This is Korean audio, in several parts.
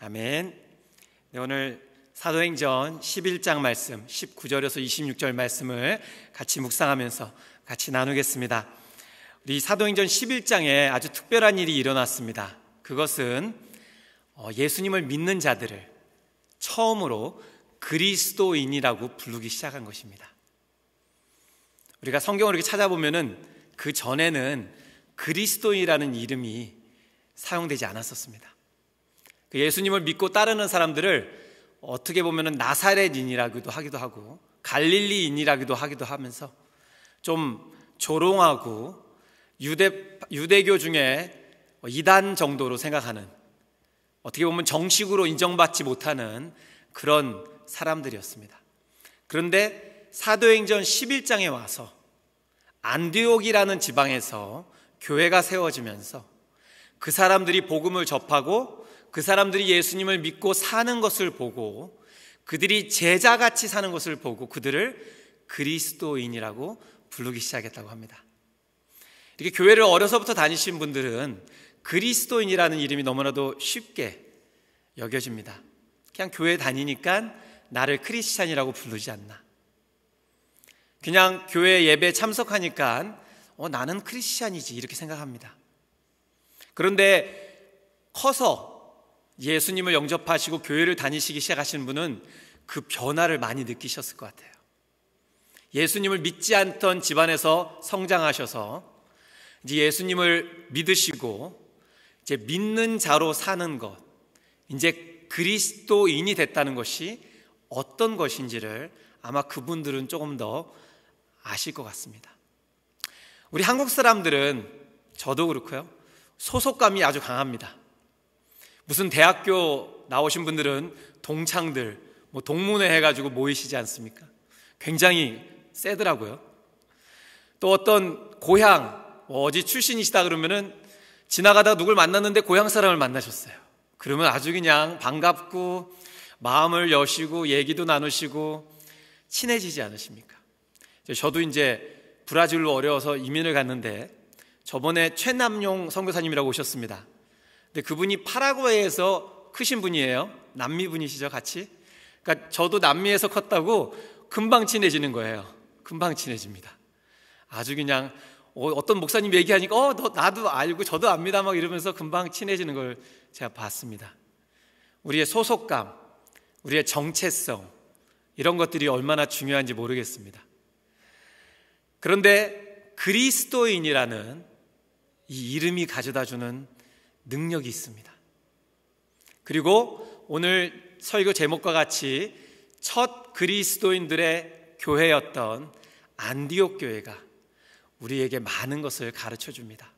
아멘. 네, 오늘 사도행전 11장 말씀 19절에서 26절 말씀을 같이 묵상하면서 같이 나누겠습니다. 우리 사도행전 11장에 아주 특별한 일이 일어났습니다. 그것은 예수님을 믿는 자들을 처음으로 그리스도인이라고 부르기 시작한 것입니다. 우리가 성경을 이렇게 찾아보면은 그 전에는 그리스도인이라는 이름이 사용되지 않았었습니다. 그 예수님을 믿고 따르는 사람들을 어떻게 보면은 나사렛인이라고도 하기도 하고 갈릴리인이라고도 하기도 하면서 좀 조롱하고 유대교 중에 이단 정도로 생각하는, 어떻게 보면 정식으로 인정받지 못하는 그런 사람들이었습니다. 그런데 사도행전 11장에 와서 안디옥이라는 지방에서 교회가 세워지면서 그 사람들이 복음을 접하고 그 사람들이 예수님을 믿고 사는 것을 보고 그들이 제자같이 사는 것을 보고 그들을 그리스도인이라고 부르기 시작했다고 합니다. 이렇게 교회를 어려서부터 다니신 분들은 그리스도인이라는 이름이 너무나도 쉽게 여겨집니다. 그냥 교회 다니니까 나를 크리스찬이라고 부르지 않나, 그냥 교회 예배 참석하니까 나는 크리스찬이지 이렇게 생각합니다. 그런데 커서 예수님을 영접하시고 교회를 다니시기 시작하신 분은 그 변화를 많이 느끼셨을 것 같아요. 예수님을 믿지 않던 집안에서 성장하셔서 이제 예수님을 믿으시고 이제 믿는 자로 사는 것, 이제 그리스도인이 됐다는 것이 어떤 것인지를 아마 그분들은 조금 더 아실 것 같습니다. 우리 한국 사람들은, 저도 그렇고요, 소속감이 아주 강합니다. 무슨 대학교 나오신 분들은 동창들, 동문회 해가지고 모이시지 않습니까? 굉장히 세더라고요. 또 어떤 고향, 어디 출신이시다 그러면은 지나가다가 누굴 만났는데 고향 사람을 만나셨어요. 그러면 아주 그냥 반갑고 마음을 여시고 얘기도 나누시고 친해지지 않으십니까? 저도 이제 브라질로 어려워서 이민을 갔는데 저번에 최남용 선교사님이라고 오셨습니다. 근데 그분이 파라과이에서 크신 분이에요. 남미 분이시죠, 같이. 그러니까 저도 남미에서 컸다고 금방 친해지는 거예요. 금방 친해집니다. 아주 그냥 어떤 목사님 얘기하니까 나도 알고 저도 압니다 막 이러면서 금방 친해지는 걸 제가 봤습니다. 우리의 소속감, 우리의 정체성, 이런 것들이 얼마나 중요한지 모르겠습니다. 그런데 그리스도인이라는 이 이름이 가져다주는 능력이 있습니다. 그리고 오늘 설교 제목과 같이 첫 그리스도인들의 교회였던 안디옥 교회가 우리에게 많은 것을 가르쳐 줍니다.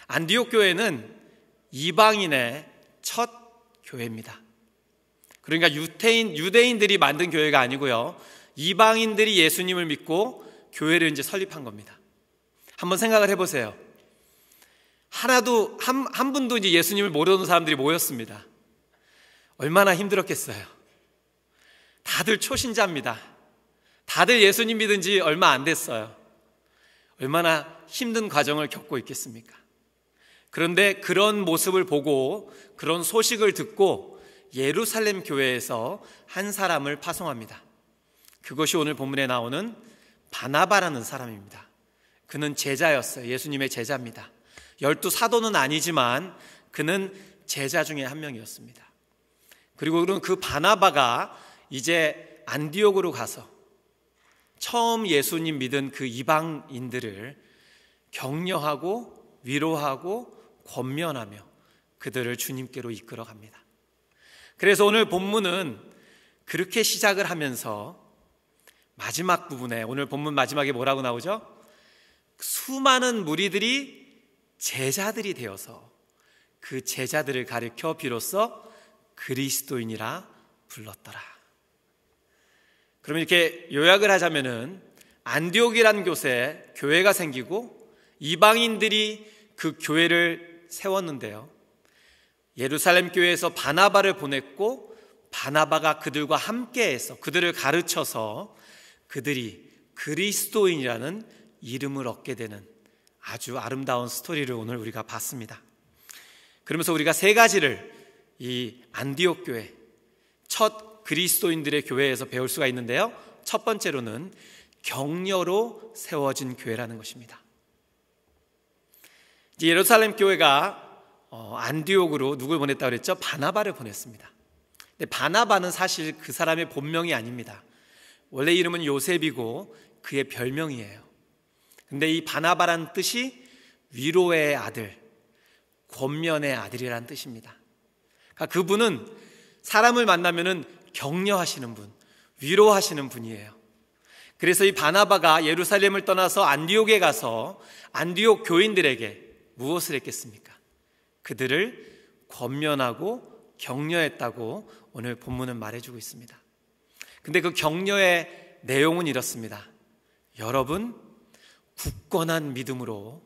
안디옥 교회는 이방인의 첫 교회입니다. 그러니까 유대인들이 만든 교회가 아니고요, 이방인들이 예수님을 믿고 교회를 이제 설립한 겁니다. 한번 생각을 해보세요. 한 분도 이제 예수님을 모르는 사람들이 모였습니다. 얼마나 힘들었겠어요. 다들 초신자입니다. 다들 예수님 믿은 지 얼마 안 됐어요. 얼마나 힘든 과정을 겪고 있겠습니까? 그런데 그런 모습을 보고 그런 소식을 듣고 예루살렘 교회에서 한 사람을 파송합니다. 그것이 오늘 본문에 나오는 바나바라는 사람입니다. 그는 제자였어요. 예수님의 제자입니다. 12 사도는 아니지만 그는 제자 중에 한 명이었습니다. 그리고 그 바나바가 이제 안디옥으로 가서 처음 예수님 믿은 그 이방인들을 격려하고 위로하고 권면하며 그들을 주님께로 이끌어 갑니다. 그래서 오늘 본문은 그렇게 시작을 하면서 마지막 부분에, 오늘 본문 마지막에 뭐라고 나오죠? 수많은 무리들이 제자들이 되어서 그 제자들을 가리켜 비로소 그리스도인이라 불렀더라. 그럼 이렇게 요약을 하자면은 안디옥이라는 곳에 교회가 생기고 이방인들이 그 교회를 세웠는데요, 예루살렘 교회에서 바나바를 보냈고 바나바가 그들과 함께해서 그들을 가르쳐서 그들이 그리스도인이라는 이름을 얻게 되는 아주 아름다운 스토리를 오늘 우리가 봤습니다. 그러면서 우리가 세 가지를 이 안디옥 교회, 첫 그리스도인들의 교회에서 배울 수가 있는데요. 첫 번째로는 격려로 세워진 교회라는 것입니다. 이제 예루살렘 교회가 안디옥으로 누굴 보냈다고 그랬죠? 바나바를 보냈습니다. 근데 바나바는 사실 그 사람의 본명이 아닙니다. 원래 이름은 요셉이고 그의 별명이에요. 근데 이 바나바란 뜻이 위로의 아들, 권면의 아들이란 뜻입니다. 그러니까 그분은 사람을 만나면은 격려하시는 분, 위로하시는 분이에요. 그래서 이 바나바가 예루살렘을 떠나서 안디옥에 가서 안디옥 교인들에게 무엇을 했겠습니까? 그들을 권면하고 격려했다고 오늘 본문은 말해주고 있습니다. 근데 그 격려의 내용은 이렇습니다. 여러분, 굳건한 믿음으로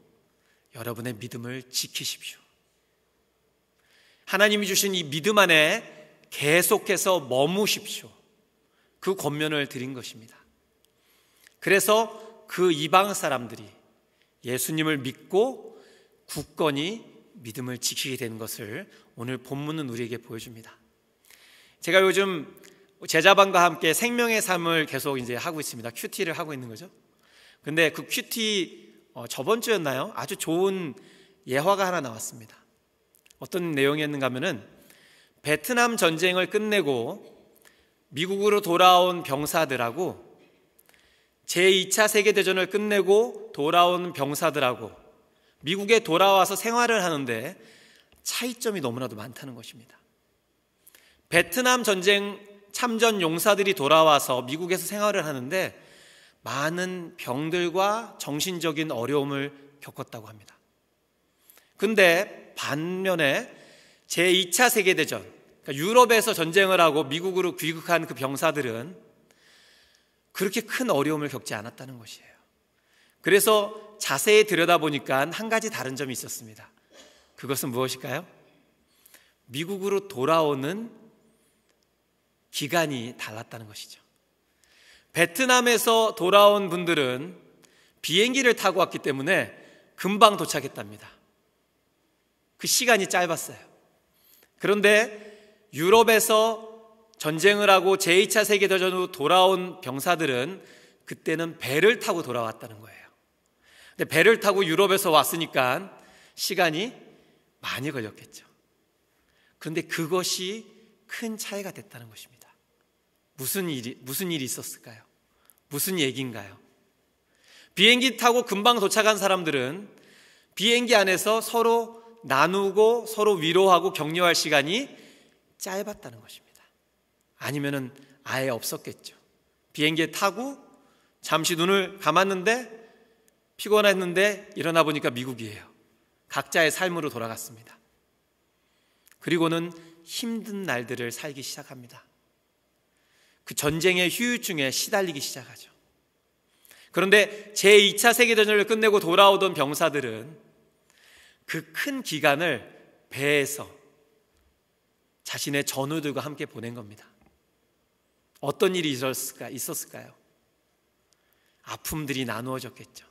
여러분의 믿음을 지키십시오. 하나님이 주신 이 믿음 안에 계속해서 머무십시오. 그 권면을 드린 것입니다. 그래서 그 이방 사람들이 예수님을 믿고 굳건히 믿음을 지키게 되는 것을 오늘 본문은 우리에게 보여줍니다. 제가 요즘 제자반과 함께 생명의 삶을 계속 이제 하고 있습니다. 큐티를 하고 있는 거죠. 근데 그 큐티 저번 주였나요? 아주 좋은 예화가 하나 나왔습니다. 어떤 내용이었는가 하면은 베트남 전쟁을 끝내고 미국으로 돌아온 병사들하고 제2차 세계대전을 끝내고 돌아온 병사들하고 미국에 돌아와서 생활을 하는데 차이점이 너무나도 많다는 것입니다. 베트남 전쟁 참전 용사들이 돌아와서 미국에서 생활을 하는데 많은 병들과 정신적인 어려움을 겪었다고 합니다. 근데 반면에 제2차 세계대전, 그러니까 유럽에서 전쟁을 하고 미국으로 귀국한 그 병사들은 그렇게 큰 어려움을 겪지 않았다는 것이에요. 그래서 자세히 들여다보니까 한 가지 다른 점이 있었습니다. 그것은 무엇일까요? 미국으로 돌아오는 기간이 달랐다는 것이죠. 베트남에서 돌아온 분들은 비행기를 타고 왔기 때문에 금방 도착했답니다. 그 시간이 짧았어요. 그런데 유럽에서 전쟁을 하고 제2차 세계대전으로 돌아온 병사들은 그때는 배를 타고 돌아왔다는 거예요. 근데 배를 타고 유럽에서 왔으니까 시간이 많이 걸렸겠죠. 그런데 그것이 큰 차이가 됐다는 것입니다. 무슨 일이 있었을까요? 무슨 얘기인가요? 비행기 타고 금방 도착한 사람들은 비행기 안에서 서로 나누고 서로 위로하고 격려할 시간이 짧았다는 것입니다. 아니면은 아예 없었겠죠. 비행기에 타고 잠시 눈을 감았는데 피곤했는데 일어나 보니까 미국이에요. 각자의 삶으로 돌아갔습니다. 그리고는 힘든 날들을 살기 시작합니다. 그 전쟁의 후유증에 시달리기 시작하죠. 그런데 제2차 세계대전을 끝내고 돌아오던 병사들은 그 큰 기간을 배에서 자신의 전우들과 함께 보낸 겁니다. 어떤 일이 있었을까요? 아픔들이 나누어졌겠죠.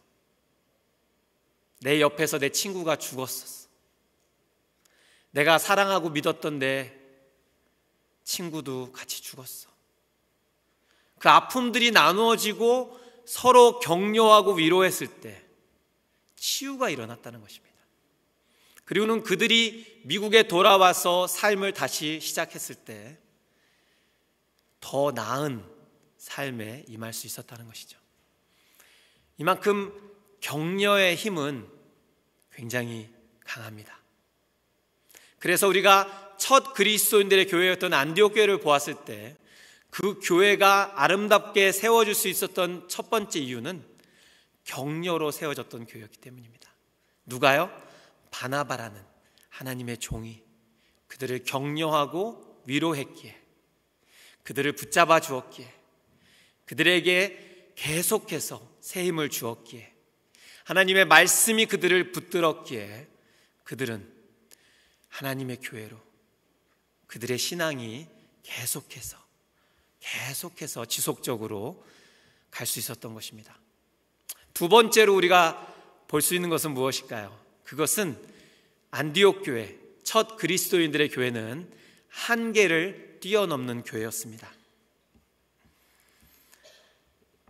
내 옆에서 내 친구가 죽었었어. 내가 사랑하고 믿었던 내 친구도 같이 죽었어. 그 아픔들이 나누어지고 서로 격려하고 위로했을 때 치유가 일어났다는 것입니다. 그리고는 그들이 미국에 돌아와서 삶을 다시 시작했을 때 더 나은 삶에 임할 수 있었다는 것이죠. 이만큼 격려의 힘은 굉장히 강합니다. 그래서 우리가 첫 그리스도인들의 교회였던 안디옥 교회를 보았을 때 그 교회가 아름답게 세워질 수 있었던 첫 번째 이유는 격려로 세워졌던 교회였기 때문입니다. 누가요? 바나바라는 하나님의 종이 그들을 격려하고 위로했기에, 그들을 붙잡아 주었기에, 그들에게 계속해서 새 힘을 주었기에, 하나님의 말씀이 그들을 붙들었기에 그들은 하나님의 교회로 그들의 신앙이 계속해서 지속적으로 갈 수 있었던 것입니다. 두 번째로 우리가 볼 수 있는 것은 무엇일까요? 그것은 안디옥 교회, 첫 그리스도인들의 교회는 한계를 뛰어넘는 교회였습니다.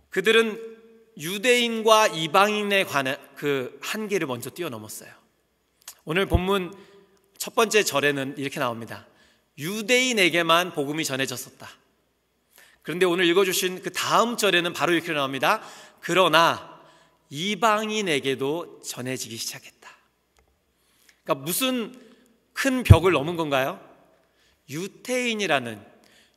그들은 유대인과 이방인에 관한 그 한계를 먼저 뛰어넘었어요. 오늘 본문 첫 번째 절에는 이렇게 나옵니다. 유대인에게만 복음이 전해졌었다. 그런데 오늘 읽어주신 그 다음 절에는 바로 이렇게 나옵니다. 그러나 이방인에게도 전해지기 시작했다. 그러니까 무슨 큰 벽을 넘은 건가요? 유대인이라는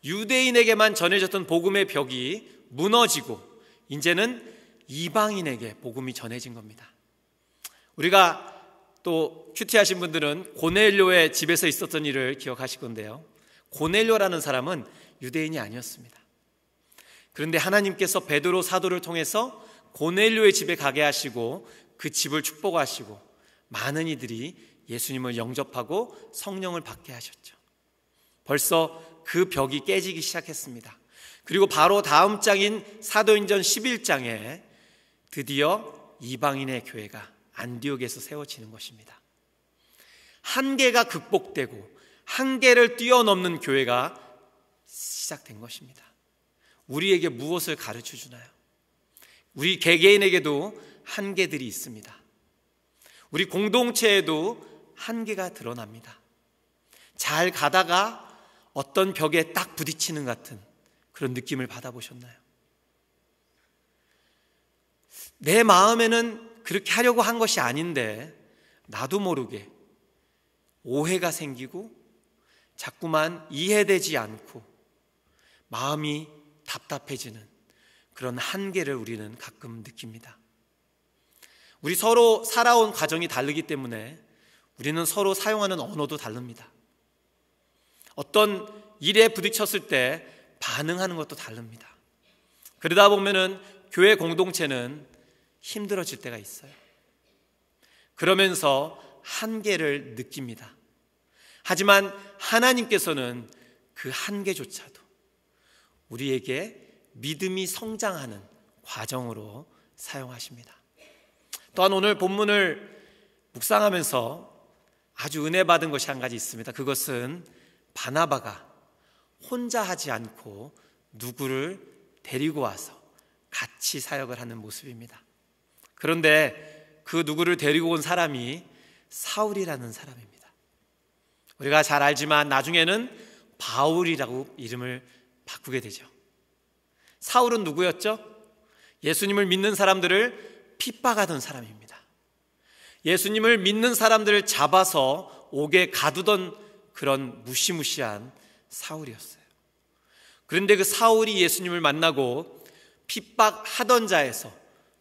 유대인에게만 전해졌던 복음의 벽이 무너지고 이제는 이방인에게 복음이 전해진 겁니다. 우리가 또 큐티하신 분들은 고넬료의 집에서 있었던 일을 기억하실 건데요. 고넬료라는 사람은 유대인이 아니었습니다. 그런데 하나님께서 베드로 사도를 통해서 고넬료의 집에 가게 하시고 그 집을 축복하시고 많은 이들이 예수님을 영접하고 성령을 받게 하셨죠. 벌써 그 벽이 깨지기 시작했습니다. 그리고 바로 다음 장인 사도행전 11장에 드디어 이방인의 교회가 안디옥에서 세워지는 것입니다. 한계가 극복되고 한계를 뛰어넘는 교회가 시작된 것입니다. 우리에게 무엇을 가르쳐 주나요? 우리 개개인에게도 한계들이 있습니다. 우리 공동체에도 한계가 드러납니다. 잘 가다가 어떤 벽에 딱 부딪히는 같은 그런 느낌을 받아보셨나요? 내 마음에는 그렇게 하려고 한 것이 아닌데 나도 모르게 오해가 생기고 자꾸만 이해되지 않고 마음이 답답해지는 그런 한계를 우리는 가끔 느낍니다. 우리 서로 살아온 과정이 다르기 때문에 우리는 서로 사용하는 언어도 다릅니다. 어떤 일에 부딪혔을 때 반응하는 것도 다릅니다. 그러다 보면은 교회 공동체는 힘들어질 때가 있어요. 그러면서 한계를 느낍니다. 하지만 하나님께서는 그 한계조차도 우리에게 믿음이 성장하는 과정으로 사용하십니다. 또한 오늘 본문을 묵상하면서 아주 은혜 받은 것이 한 가지 있습니다. 그것은 바나바가 혼자 하지 않고 누구를 데리고 와서 같이 사역을 하는 모습입니다. 그런데 그 누구를 데리고 온 사람이 사울이라는 사람입니다. 우리가 잘 알지만 나중에는 바울이라고 이름을 바꾸게 되죠. 사울은 누구였죠? 예수님을 믿는 사람들을 핍박하던 사람입니다. 예수님을 믿는 사람들을 잡아서 옥에 가두던 그런 무시무시한 사울이었어요. 그런데 그 사울이 예수님을 만나고 핍박하던 자에서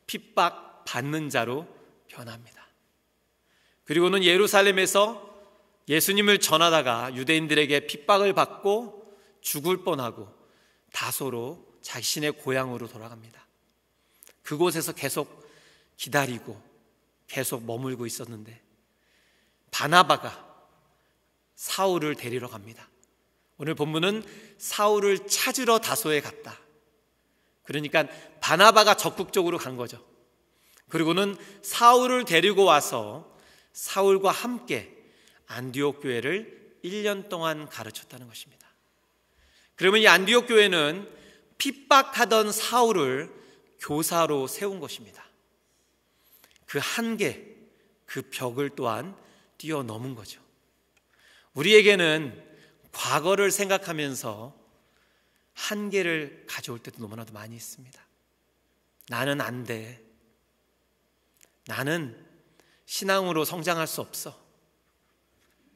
핍박받는 자로 변합니다. 그리고는 예루살렘에서 예수님을 전하다가 유대인들에게 핍박을 받고 죽을 뻔하고 다소로 자신의 고향으로 돌아갑니다. 그곳에서 계속 기다리고 계속 머물고 있었는데 바나바가 사울을 데리러 갑니다. 오늘 본문은 사울을 찾으러 다소에 갔다. 그러니까 바나바가 적극적으로 간 거죠. 그리고는 사울을 데리고 와서 사울과 함께 안디옥 교회를 1년 동안 가르쳤다는 것입니다. 그러면 이 안디옥 교회는 핍박하던 사울을 교사로 세운 것입니다. 그 한계, 그 벽을 또한 뛰어넘은 거죠. 우리에게는 과거를 생각하면서 한계를 가져올 때도 너무나도 많이 있습니다. 나는 안 돼. 나는 신앙으로 성장할 수 없어.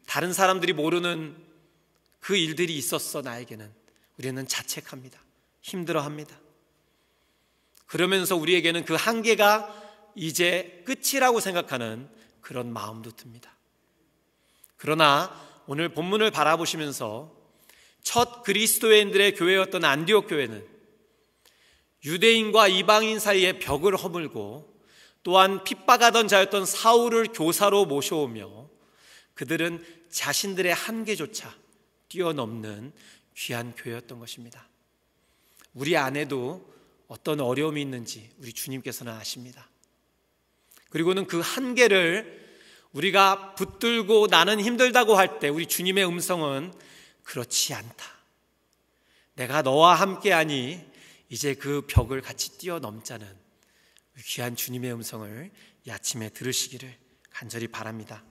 다른 사람들이 모르는 그 일들이 있었어 나에게는. 우리는 자책합니다. 힘들어합니다. 그러면서 우리에게는 그 한계가 이제 끝이라고 생각하는 그런 마음도 듭니다. 그러나 오늘 본문을 바라보시면서 첫 그리스도인들의 교회였던 안디옥 교회는 유대인과 이방인 사이에 벽을 허물고 또한 핍박하던 자였던 사울을 교사로 모셔오며 그들은 자신들의 한계조차 뛰어넘는 귀한 교회였던 것입니다. 우리 안에도 어떤 어려움이 있는지 우리 주님께서는 아십니다. 그리고는 그 한계를 우리가 붙들고 나는 힘들다고 할 때 우리 주님의 음성은 그렇지 않다. 내가 너와 함께하니 이제 그 벽을 같이 뛰어넘자는 귀한 주님의 음성을 이 아침에 들으시기를 간절히 바랍니다.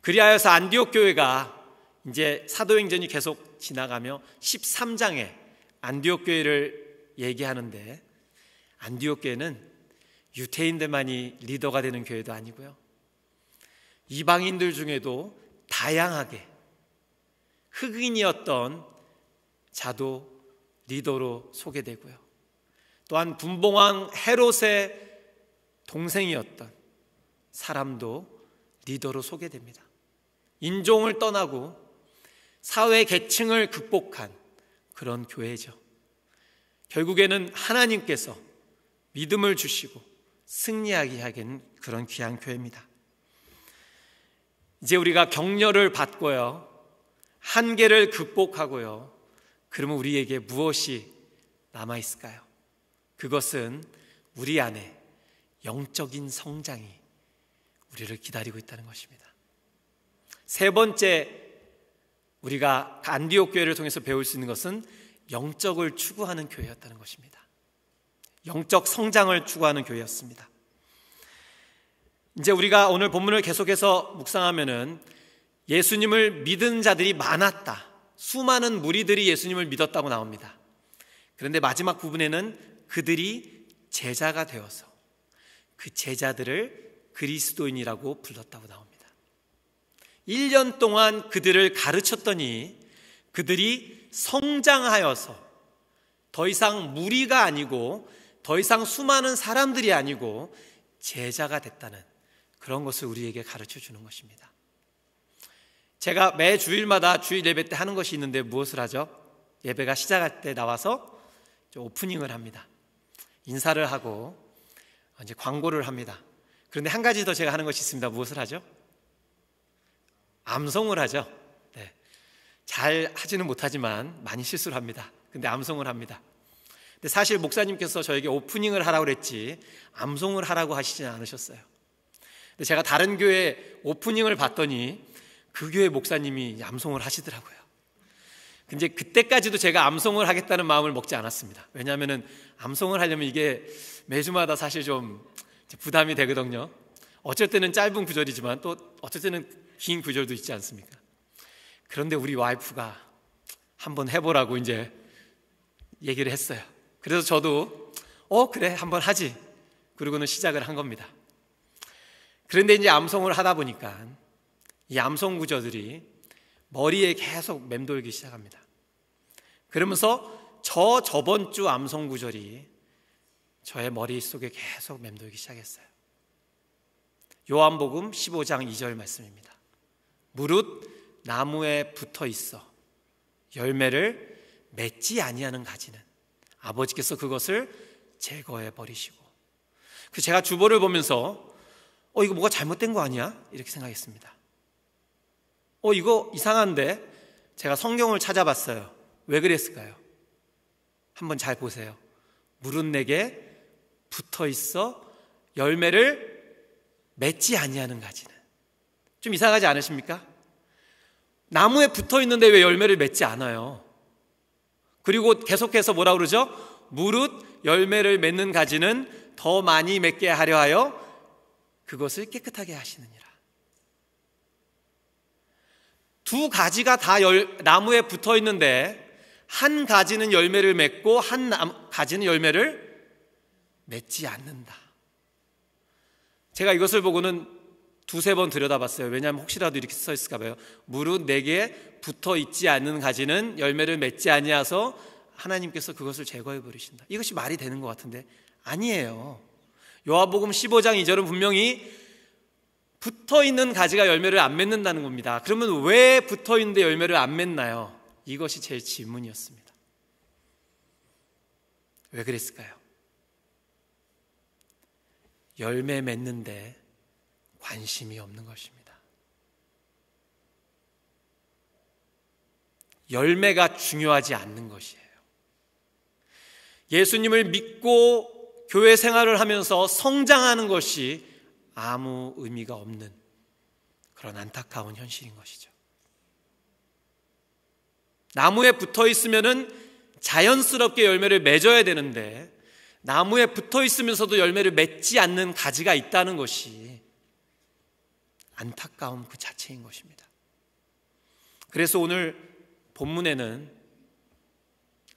그리하여서 안디옥 교회가 이제 사도행전이 계속 지나가며 13장에 안디옥 교회를 얘기하는데, 안디옥 교회는 유대인들만이 리더가 되는 교회도 아니고요, 이방인들 중에도 다양하게 흑인이었던 자도 리더로 소개되고요, 또한 분봉왕 헤롯의 동생이었던 사람도 리더로 소개됩니다. 인종을 떠나고 사회 계층을 극복한 그런 교회죠. 결국에는 하나님께서 믿음을 주시고 승리하게 하기는 그런 귀한 교회입니다. 이제 우리가 격려를 받고요, 한계를 극복하고요, 그러면 우리에게 무엇이 남아있을까요? 그것은 우리 안에 영적인 성장이 우리를 기다리고 있다는 것입니다. 세 번째, 우리가 안디옥 교회를 통해서 배울 수 있는 것은 영적을 추구하는 교회였다는 것입니다. 영적 성장을 추구하는 교회였습니다. 이제 우리가 오늘 본문을 계속해서 묵상하면은 예수님을 믿은 자들이 많았다, 수많은 무리들이 예수님을 믿었다고 나옵니다. 그런데 마지막 부분에는 그들이 제자가 되어서 그 제자들을 그리스도인이라고 불렀다고 나옵니다. 1년 동안 그들을 가르쳤더니 그들이 성장하여서 더 이상 무리가 아니고 더 이상 수많은 사람들이 아니고 제자가 됐다는 그런 것을 우리에게 가르쳐 주는 것입니다. 제가 매 주일마다 주일 예배 때 하는 것이 있는데 무엇을 하죠? 예배가 시작할 때 나와서 오프닝을 합니다. 인사를 하고 이제 광고를 합니다. 그런데 한 가지 더 제가 하는 것이 있습니다. 무엇을 하죠? 암송을 하죠. 네. 잘 하지는 못하지만 많이 실수를 합니다. 근데 암송을 합니다. 근데 사실 목사님께서 저에게 오프닝을 하라고 그랬지 암송을 하라고 하시지는 않으셨어요. 근데 제가 다른 교회 오프닝을 봤더니 그 교회 목사님이 암송을 하시더라고요. 근데 그때까지도 제가 암송을 하겠다는 마음을 먹지 않았습니다. 왜냐하면 암송을 하려면 이게 매주마다 사실 좀 부담이 되거든요. 어쩔 때는 짧은 구절이지만 또 어쩔 때는 긴 구절도 있지 않습니까? 그런데 우리 와이프가 한번 해보라고 이제 얘기를 했어요. 그래서 저도 그래 한번 하지. 그러고는 시작을 한 겁니다. 그런데 이제 암송을 하다 보니까 이 암송 구절들이 머리에 계속 맴돌기 시작합니다. 그러면서 저번 주 암송 구절이 저의 머릿속에 계속 맴돌기 시작했어요. 요한복음 15장 2절 말씀입니다. 무릇 나무에 붙어 있어 열매를 맺지 아니하는 가지는 아버지께서 그것을 제거해 버리시고. 제가 주보를 보면서 이거 뭐가 잘못된 거 아니야? 이렇게 생각했습니다. 이거 이상한데? 제가 성경을 찾아봤어요. 왜 그랬을까요? 한번 잘 보세요. 무릇 내게 붙어 있어 열매를 맺지 아니하는 가지는. 좀 이상하지 않으십니까? 나무에 붙어 있는데 왜 열매를 맺지 않아요? 그리고 계속해서 뭐라 그러죠? 무릇 열매를 맺는 가지는 더 많이 맺게 하려 하여 그것을 깨끗하게 하시느니라. 두 가지가 다 나무에 붙어 있는데 한 가지는 열매를 맺고 한 가지는 열매를 맺지 않는다. 제가 이것을 보고는 두세 번 들여다봤어요. 왜냐하면 혹시라도 이렇게 써 있을까 봐요. 무릇 내게 붙어 있지 않는 가지는 열매를 맺지 아니하서 하나님께서 그것을 제거해 버리신다. 이것이 말이 되는 것 같은데 아니에요. 요한복음 15장 2절은 분명히 붙어 있는 가지가 열매를 안 맺는다는 겁니다. 그러면 왜 붙어 있는데 열매를 안 맺나요? 이것이 제 질문이었습니다. 왜 그랬을까요? 열매 맺는데 관심이 없는 것입니다. 열매가 중요하지 않는 것이에요. 예수님을 믿고 교회 생활을 하면서 성장하는 것이 아무 의미가 없는 그런 안타까운 현실인 것이죠. 나무에 붙어 있으면은 자연스럽게 열매를 맺어야 되는데 나무에 붙어 있으면서도 열매를 맺지 않는 가지가 있다는 것이 안타까움 그 자체인 것입니다. 그래서 오늘 본문에는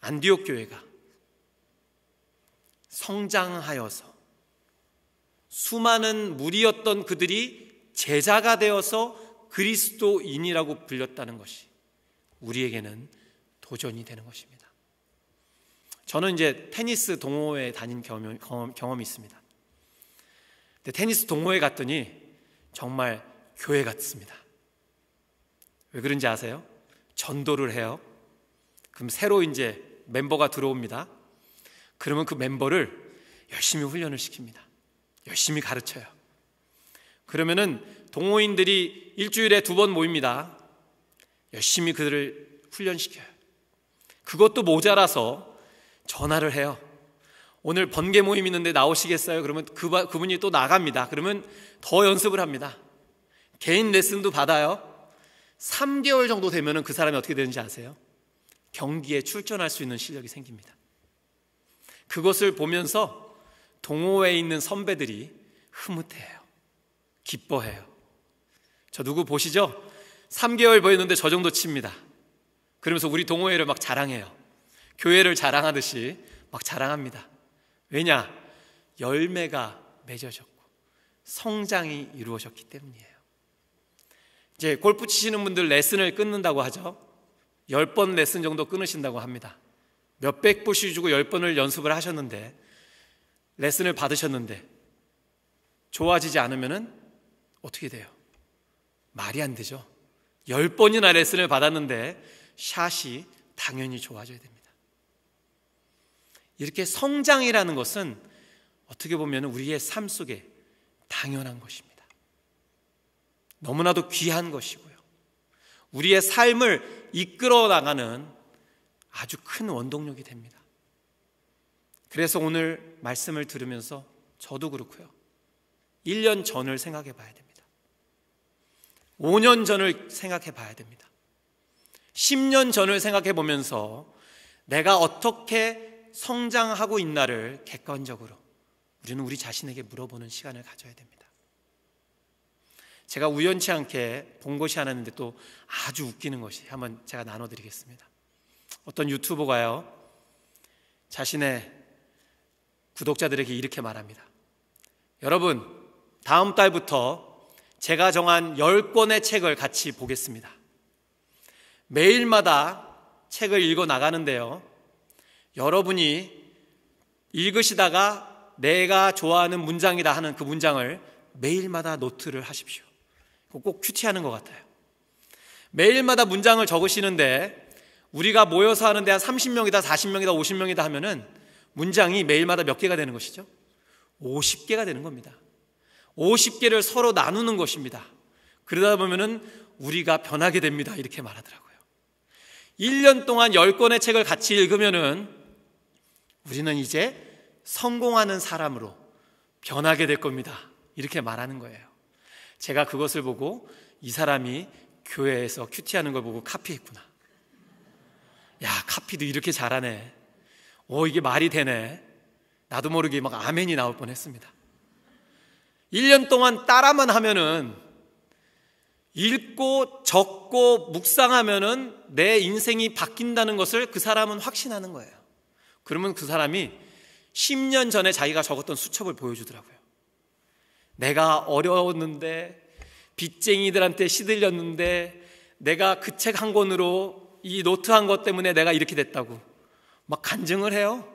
안디옥 교회가 성장하여서 수많은 무리였던 그들이 제자가 되어서 그리스도인이라고 불렸다는 것이 우리에게는 도전이 되는 것입니다. 저는 이제 테니스 동호회에 다닌 경험이 있습니다. 근데 테니스 동호회 갔더니 정말 교회 같습니다. 왜 그런지 아세요? 전도를 해요. 그럼 새로 이제 멤버가 들어옵니다. 그러면 그 멤버를 열심히 훈련을 시킵니다. 열심히 가르쳐요. 그러면은 동호인들이 일주일에 2번 모입니다. 열심히 그들을 훈련시켜요. 그것도 모자라서 전화를 해요. 오늘 번개 모임 있는데 나오시겠어요? 그러면 그분이 또 나갑니다. 그러면 더 연습을 합니다. 개인 레슨도 받아요. 3개월 정도 되면 그 사람이 어떻게 되는지 아세요? 경기에 출전할 수 있는 실력이 생깁니다. 그것을 보면서 동호회에 있는 선배들이 흐뭇해요. 기뻐해요. 저 누구 보시죠? 3개월 보였는데 저 정도 칩니다. 그러면서 우리 동호회를 막 자랑해요. 교회를 자랑하듯이 막 자랑합니다. 왜냐? 열매가 맺어졌고 성장이 이루어졌기 때문이에요. 이제 골프 치시는 분들 레슨을 끊는다고 하죠. 10번 레슨 정도 끊으신다고 합니다. 몇백 불씩 주고 10번을 연습을 하셨는데 레슨을 받으셨는데 좋아지지 않으면 어떻게 돼요? 말이 안 되죠. 10번이나 레슨을 받았는데 샷이 당연히 좋아져야 됩니다. 이렇게 성장이라는 것은 어떻게 보면 우리의 삶 속에 당연한 것입니다. 너무나도 귀한 것이고요. 우리의 삶을 이끌어 나가는 아주 큰 원동력이 됩니다. 그래서 오늘 말씀을 들으면서 저도 그렇고요. 1년 전을 생각해 봐야 됩니다. 5년 전을 생각해 봐야 됩니다. 10년 전을 생각해 보면서 내가 어떻게 성장하고 있나를 객관적으로 우리는 우리 자신에게 물어보는 시간을 가져야 됩니다. 제가 우연치 않게 본 것이 하나 있는데 또 아주 웃기는 것이 한번 제가 나눠드리겠습니다. 어떤 유튜버가요, 자신의 구독자들에게 이렇게 말합니다. 여러분, 다음 달부터 제가 정한 10권의 책을 같이 보겠습니다. 매일마다 책을 읽어 나가는데요, 여러분이 읽으시다가 내가 좋아하는 문장이다 하는 그 문장을 매일마다 노트를 하십시오. 꼭 큐티하는 것 같아요. 매일마다 문장을 적으시는데 우리가 모여서 하는데 한 30명이다 40명이다 50명이다 하면은 문장이 매일마다 몇 개가 되는 것이죠? 50개가 되는 겁니다. 50개를 서로 나누는 것입니다. 그러다 보면은 우리가 변하게 됩니다. 이렇게 말하더라고요. 1년 동안 10권의 책을 같이 읽으면은 우리는 이제 성공하는 사람으로 변하게 될 겁니다. 이렇게 말하는 거예요. 제가 그것을 보고 이 사람이 교회에서 큐티하는 걸 보고 카피했구나. 야, 카피도 이렇게 잘하네. 이게 말이 되네. 나도 모르게 막 아멘이 나올 뻔했습니다. 1년 동안 따라만 하면은, 읽고 적고 묵상하면은 내 인생이 바뀐다는 것을 그 사람은 확신하는 거예요. 그러면 그 사람이 10년 전에 자기가 적었던 수첩을 보여주더라고요. 내가 어려웠는데, 빚쟁이들한테 시들렸는데, 내가 그 책 한 권으로 이 노트 한 것 때문에 내가 이렇게 됐다고 막 간증을 해요.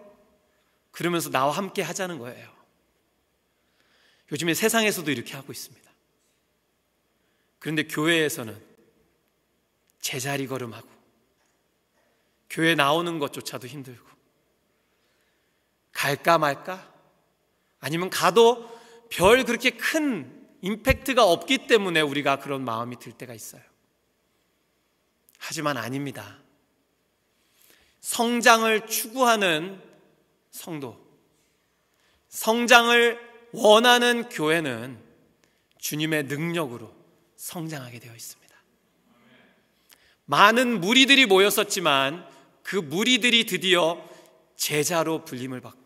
그러면서 나와 함께 하자는 거예요. 요즘에 세상에서도 이렇게 하고 있습니다. 그런데 교회에서는 제자리 걸음하고 교회 나오는 것조차도 힘들고, 갈까 말까? 아니면 가도 별 그렇게 큰 임팩트가 없기 때문에 우리가 그런 마음이 들 때가 있어요. 하지만 아닙니다. 성장을 추구하는 성도, 성장을 원하는 교회는 주님의 능력으로 성장하게 되어 있습니다. 많은 무리들이 모였었지만 그 무리들이 드디어 제자로 불림을 받고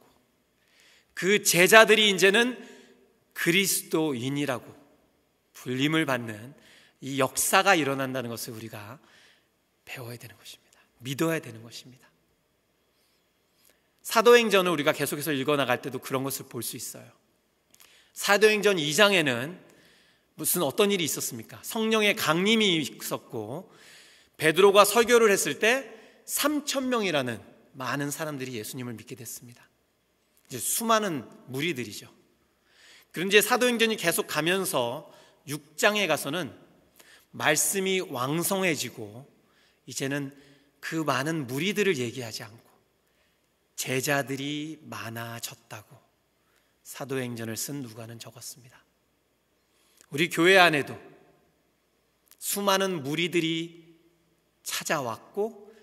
그 제자들이 이제는 그리스도인이라고 불림을 받는 이 역사가 일어난다는 것을 우리가 배워야 되는 것입니다. 믿어야 되는 것입니다. 사도행전을 우리가 계속해서 읽어나갈 때도 그런 것을 볼 수 있어요. 사도행전 2장에는 무슨 어떤 일이 있었습니까? 성령의 강림이 있었고 베드로가 설교를 했을 때 3,000명이라는 많은 사람들이 예수님을 믿게 됐습니다. 이제 수많은 무리들이죠. 그런데 사도행전이 계속 가면서 6장에 가서는 말씀이 왕성해지고 이제는 그 많은 무리들을 얘기하지 않고 제자들이 많아졌다고 사도행전을 쓴 누가는 적었습니다. 우리 교회 안에도 수많은 무리들이 찾아왔고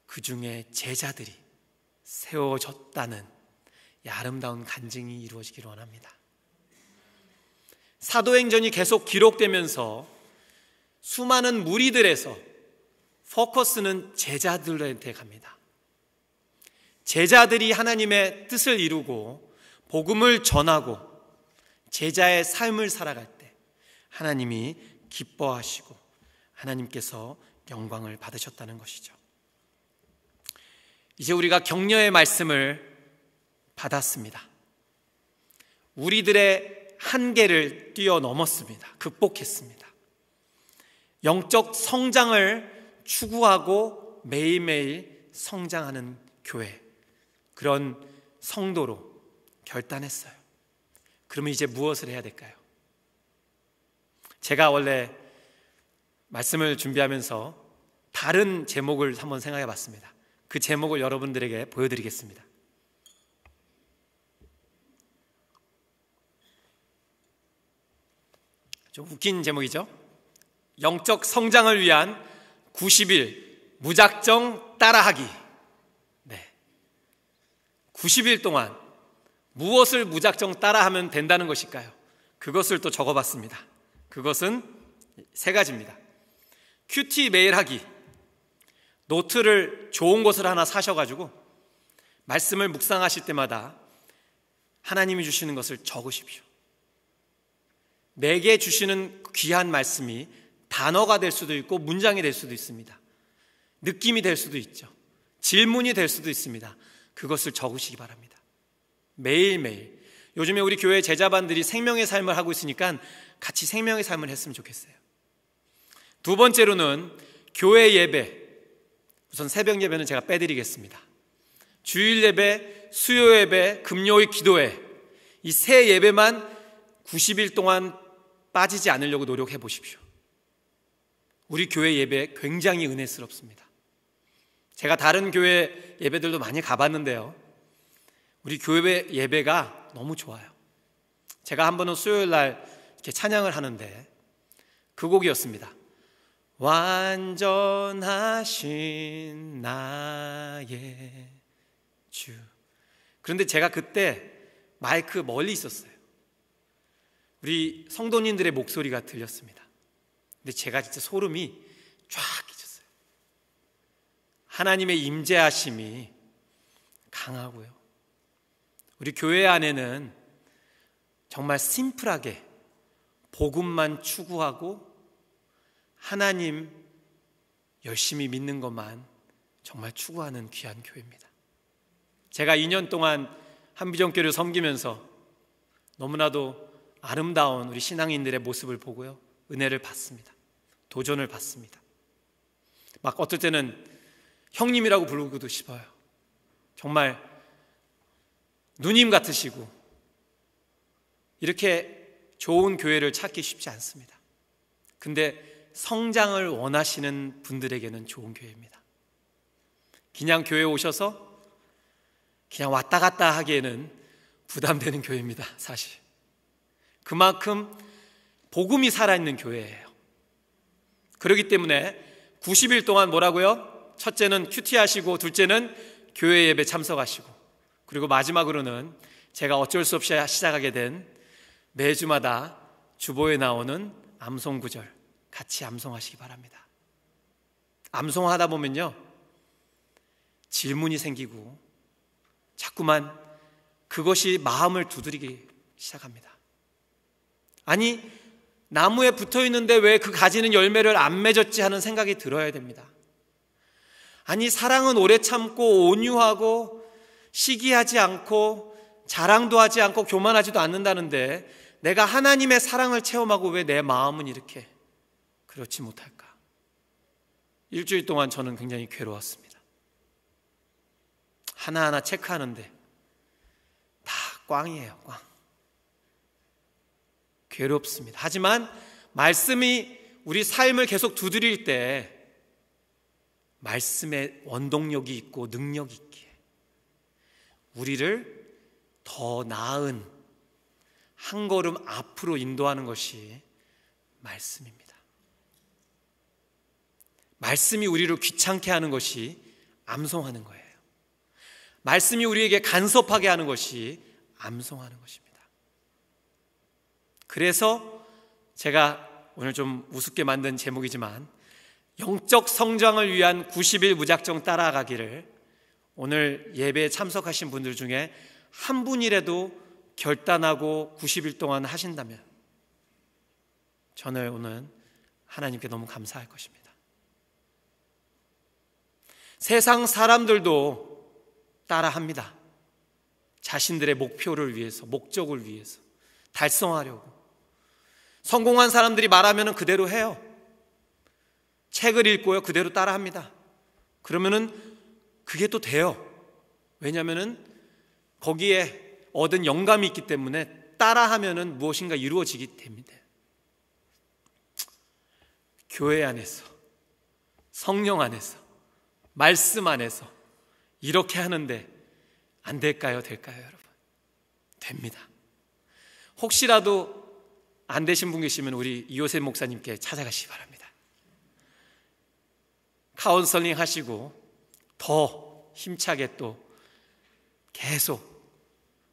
그 중에 제자들이 세워졌다는 이 아름다운 간증이 이루어지기를 원합니다. 사도행전이 계속 기록되면서 수많은 무리들에서 포커스는 제자들한테 갑니다. 제자들이 하나님의 뜻을 이루고 복음을 전하고 제자의 삶을 살아갈 때 하나님이 기뻐하시고 하나님께서 영광을 받으셨다는 것이죠. 이제 우리가 격려의 말씀을 받았습니다. 우리들의 한계를 뛰어넘었습니다. 극복했습니다. 영적 성장을 추구하고 매일매일 성장하는 교회, 그런 성도로 결단했어요. 그러면 이제 무엇을 해야 될까요? 제가 원래 말씀을 준비하면서 다른 제목을 한번 생각해 봤습니다. 그 제목을 여러분들에게 보여드리겠습니다. 좀 웃긴 제목이죠? 영적 성장을 위한 90일 무작정 따라하기. 네. 90일 동안 무엇을 무작정 따라하면 된다는 것일까요? 그것을 또 적어봤습니다. 그것은 3가지입니다. 큐티 매일 하기. 노트를 좋은 것을 하나 사셔가지고 말씀을 묵상하실 때마다 하나님이 주시는 것을 적으십시오. 내게 주시는 귀한 말씀이 단어가 될 수도 있고 문장이 될 수도 있습니다. 느낌이 될 수도 있죠. 질문이 될 수도 있습니다. 그것을 적으시기 바랍니다. 매일매일. 요즘에 우리 교회 제자반들이 생명의 삶을 하고 있으니까 같이 생명의 삶을 했으면 좋겠어요. 2번째로는 교회 예배. 우선 새벽 예배는 제가 빼드리겠습니다. 주일 예배, 수요 예배, 금요일 기도회, 이 3 예배만 90일 동안 빠지지 않으려고 노력해 보십시오. 우리 교회 예배 굉장히 은혜스럽습니다. 제가 다른 교회 예배들도 많이 가봤는데요, 우리 교회 예배가 너무 좋아요. 제가 한 번은 수요일 날 이렇게 찬양을 하는데 그 곡이었습니다. 완전하신 나의 주. 그런데 제가 그때 마이크 멀리 있었어요. 우리 성도님들의 목소리가 들렸습니다. 근데 제가 진짜 소름이 쫙 끼쳤어요. 하나님의 임재하심이 강하고요. 우리 교회 안에는 정말 심플하게 복음만 추구하고 하나님 열심히 믿는 것만 정말 추구하는 귀한 교회입니다. 제가 2년 동안 한비전교를 섬기면서 너무나도 아름다운 우리 신앙인들의 모습을 보고요, 은혜를 받습니다. 도전을 받습니다. 막 어떨 때는 형님이라고 부르고도 싶어요. 정말 누님 같으시고 이렇게 좋은 교회를 찾기 쉽지 않습니다. 근데 성장을 원하시는 분들에게는 좋은 교회입니다. 그냥 교회 오셔서 그냥 왔다 갔다 하기에는 부담되는 교회입니다. 사실 그만큼 복음이 살아있는 교회예요. 그렇기 때문에 90일 동안 뭐라고요? 첫째는 큐티 하시고, 둘째는 교회 예배 참석하시고, 그리고 마지막으로는 제가 어쩔 수 없이 시작하게 된 매주마다 주보에 나오는 암송 구절 같이 암송하시기 바랍니다. 암송하다 보면요, 질문이 생기고 자꾸만 그것이 마음을 두드리기 시작합니다. 아니, 나무에 붙어 있는데 왜 그 가지는 열매를 안 맺었지 하는 생각이 들어야 됩니다. 아니, 사랑은 오래 참고 온유하고 시기하지 않고 자랑도 하지 않고 교만하지도 않는다는데 내가 하나님의 사랑을 체험하고 왜 내 마음은 이렇게 그렇지 못할까? 일주일 동안 저는 굉장히 괴로웠습니다. 하나하나 체크하는데 다 꽝이에요, 꽝. 괴롭습니다. 하지만 말씀이 우리 삶을 계속 두드릴 때 말씀에 원동력이 있고 능력이 있기에 우리를 더 나은 한 걸음 앞으로 인도하는 것이 말씀입니다. 말씀이 우리를 귀찮게 하는 것이 암송하는 거예요. 말씀이 우리에게 간섭하게 하는 것이 암송하는 것입니다. 그래서 제가 오늘 좀 우습게 만든 제목이지만 영적 성장을 위한 90일 무작정 따라가기를 오늘 예배에 참석하신 분들 중에 한 분이라도 결단하고 90일 동안 하신다면 저는 오늘 하나님께 너무 감사할 것입니다. 세상 사람들도 따라합니다. 자신들의 목표를 위해서, 목적을 위해서 달성하려고. 성공한 사람들이 말하면 그대로 해요. 책을 읽고요, 그대로 따라합니다. 그러면은 그게 또 돼요. 왜냐하면은 거기에 얻은 영감이 있기 때문에 따라하면은 무엇인가 이루어지기 때문에. 교회 안에서, 성령 안에서, 말씀 안에서 이렇게 하는데 안 될까요? 될까요, 여러분? 됩니다. 혹시라도 안 되신 분 계시면 우리 이호셉 목사님께 찾아가시기 바랍니다. 카운슬링 하시고 더 힘차게 또 계속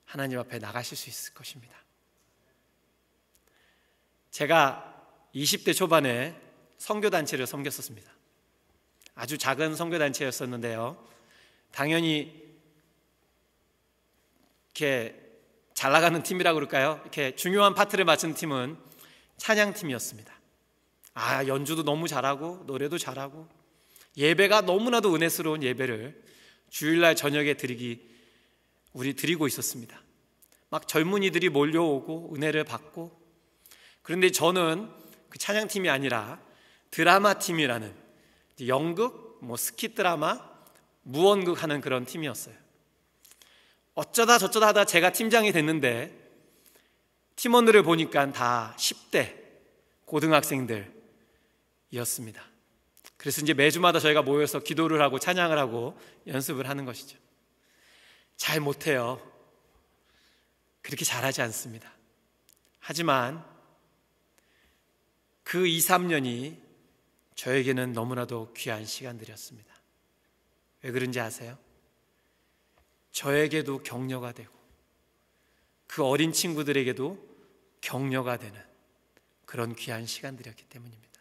하나님 앞에 나가실 수 있을 것입니다. 제가 20대 초반에 선교단체를 섬겼었습니다. 아주 작은 선교단체였었는데요, 당연히 이렇게 잘 나가는 팀이라고 그럴까요? 이렇게 중요한 파트를 맡은 팀은 찬양팀이었습니다. 연주도 너무 잘하고 노래도 잘하고 예배가 너무나도 은혜스러운 예배를 주일날 저녁에 드리고 있었습니다. 막 젊은이들이 몰려오고 은혜를 받고. 그런데 저는 그 찬양팀이 아니라 드라마팀이라는 연극, 스킷 드라마, 무언극 하는 그런 팀이었어요. 어쩌다 저쩌다 하다 제가 팀장이 됐는데 팀원들을 보니까 다 10대 고등학생들이었습니다. 그래서 이제 매주마다 저희가 모여서 기도를 하고 찬양을 하고 연습을 하는 것이죠. 잘 못해요. 그렇게 잘하지 않습니다. 하지만 그 2, 3년이 저에게는 너무나도 귀한 시간들이었습니다. 왜 그런지 아세요? 저에게도 격려가 되고 그 어린 친구들에게도 격려가 되는 그런 귀한 시간들이었기 때문입니다.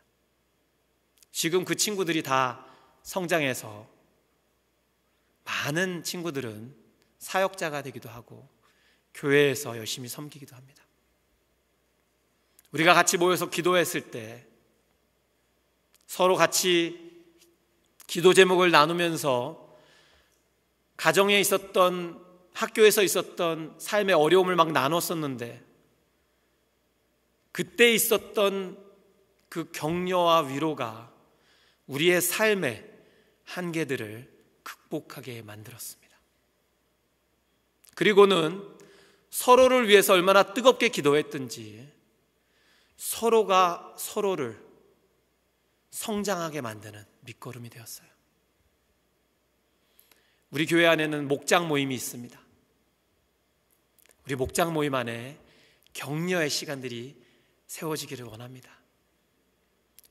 지금 그 친구들이 다 성장해서 많은 친구들은 사역자가 되기도 하고 교회에서 열심히 섬기기도 합니다. 우리가 같이 모여서 기도했을 때 서로 같이 기도 제목을 나누면서 가정에 있었던, 학교에서 있었던 삶의 어려움을 막 나눴었는데 그때 있었던 그 격려와 위로가 우리의 삶의 한계들을 극복하게 만들었습니다. 그리고는 서로를 위해서 얼마나 뜨겁게 기도했든지 서로가 서로를 성장하게 만드는 밑거름이 되었어요. 우리 교회 안에는 목장 모임이 있습니다. 우리 목장 모임 안에 격려의 시간들이 세워지기를 원합니다.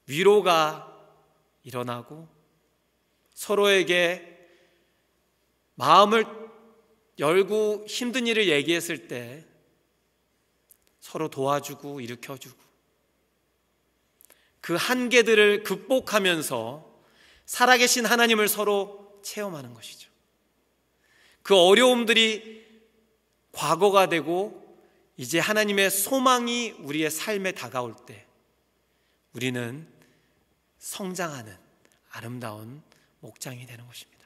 위로가 일어나고 서로에게 마음을 열고 힘든 일을 얘기했을 때 서로 도와주고 일으켜주고 그 한계들을 극복하면서 살아계신 하나님을 서로 체험하는 것이죠. 그 어려움들이 과거가 되고 이제 하나님의 소망이 우리의 삶에 다가올 때 우리는 성장하는 아름다운 목장이 되는 것입니다.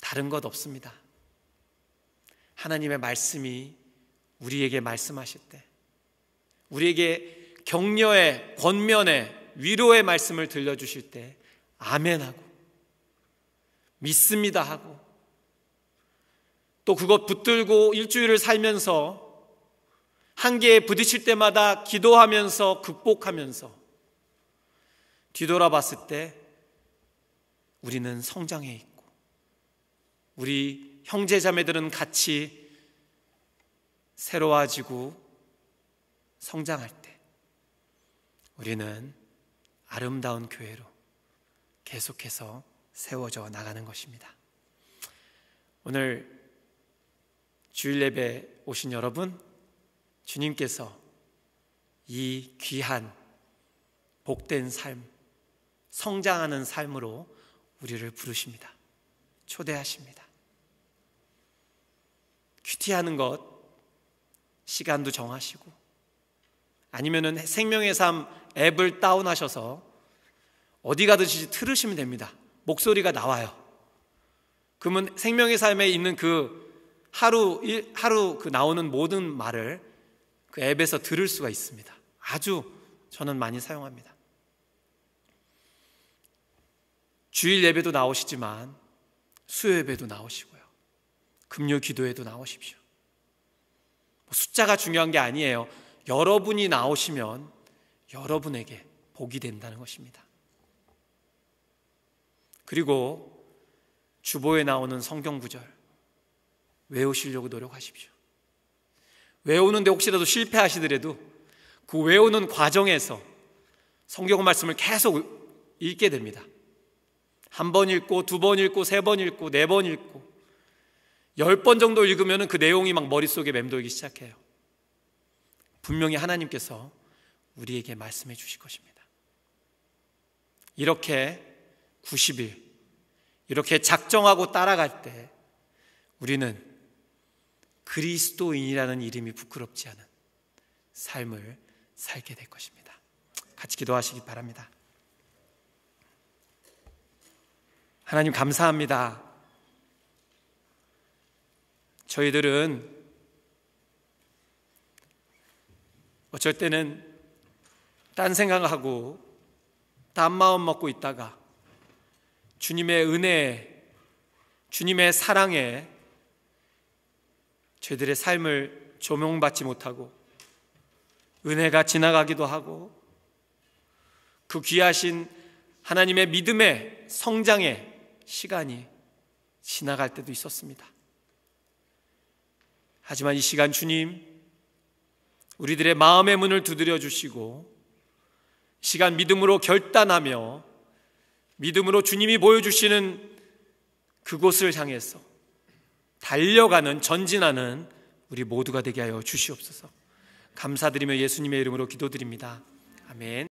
다른 것 없습니다. 하나님의 말씀이 우리에게 말씀하실 때, 우리에게 격려의, 권면의, 위로의 말씀을 들려주실 때 아멘하고 믿습니다 하고 또 그것 붙들고 일주일을 살면서 한계에 부딪힐 때마다 기도하면서 극복하면서 뒤돌아봤을 때 우리는 성장해 있고 우리 형제 자매들은 같이 새로워지고 성장할 때 우리는 아름다운 교회로 계속해서 세워져 나가는 것입니다. 오늘 주일 예배 오신 여러분, 주님께서 이 귀한 복된 삶, 성장하는 삶으로 우리를 부르십니다. 초대하십니다. 큐티하는 것 시간도 정하시고 아니면은 생명의 삶 앱을 다운하셔서 어디 가든지 틀으시면 됩니다. 목소리가 나와요. 그러면 생명의 삶에 있는 그 하루 그 나오는 모든 말을 그 앱에서 들을 수가 있습니다. 아주 저는 많이 사용합니다. 주일 예배도 나오시지만 수요 예배도 나오시고요. 금요 기도회도 나오십시오. 숫자가 중요한 게 아니에요. 여러분이 나오시면 여러분에게 복이 된다는 것입니다. 그리고 주보에 나오는 성경 구절 외우시려고 노력하십시오. 외우는데 혹시라도 실패하시더라도 그 외우는 과정에서 성경 말씀을 계속 읽게 됩니다. 한 번 읽고 두 번 읽고 세 번 읽고 네 번 읽고 10번 정도 읽으면 그 내용이 막 머릿속에 맴돌기 시작해요. 분명히 하나님께서 우리에게 말씀해 주실 것입니다. 이렇게 90일 이렇게 작정하고 따라갈 때 우리는 그리스도인이라는 이름이 부끄럽지 않은 삶을 살게 될 것입니다. 같이 기도하시기 바랍니다. 하나님 감사합니다. 저희들은 어쩔 때는 딴 생각하고 딴 마음 먹고 있다가 주님의 은혜에, 주님의 사랑에 저희들의 삶을 조명받지 못하고 은혜가 지나가기도 하고 그 귀하신 하나님의 믿음의 성장의 시간이 지나갈 때도 있었습니다. 하지만 이 시간 주님, 우리들의 마음의 문을 두드려 주시고 이 시간 믿음으로 결단하며 믿음으로 주님이 보여주시는 그곳을 향해서 달려가는, 전진하는 우리 모두가 되게 하여 주시옵소서. 감사드리며 예수님의 이름으로 기도드립니다. 아멘.